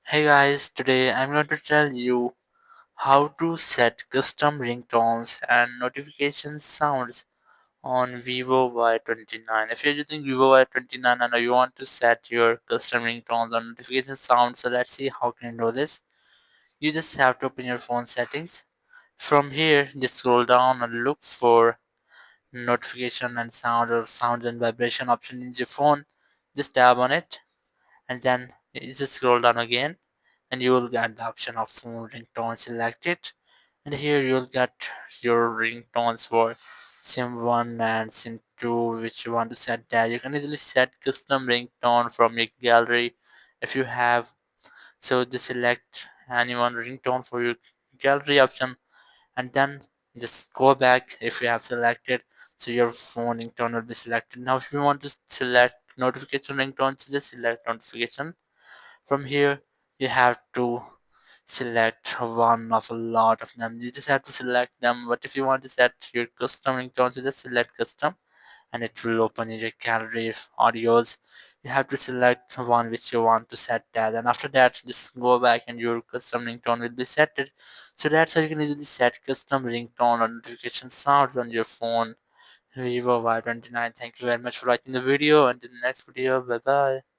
Hey guys, today I'm going to tell you how to set custom ringtones and notification sounds on Vivo Y29. If you're using Vivo Y29 and you want to set your custom ringtones and notification sounds, so let's see how can you do this. You just have to open your phone settings. From here, just scroll down and look for notification and sound or sound and vibration option in your phone. Just tap on it and then you just scroll down again and you will get the option of phone ringtone selected, and here you'll get your ringtones for sim 1 and sim 2 which you want to set that. You can easily set custom ringtone from your gallery if you have, so just select any one ringtone for your gallery option and then just go back if you have selected, so your phone ringtone will be selected. Now if you want to select notification ringtones, just select notification. From here, you have to select one of a lot of them. You just have to select them. But if you want to set your custom ringtones, you just select custom and it will open in your gallery of audios. You have to select one which you want to set that. And after that, just go back and your custom ringtone will be set. So that's how you can easily set custom ringtone or notification sounds on your phone. Vivo Y29. Thank you very much for watching the video. Until the next video, bye bye.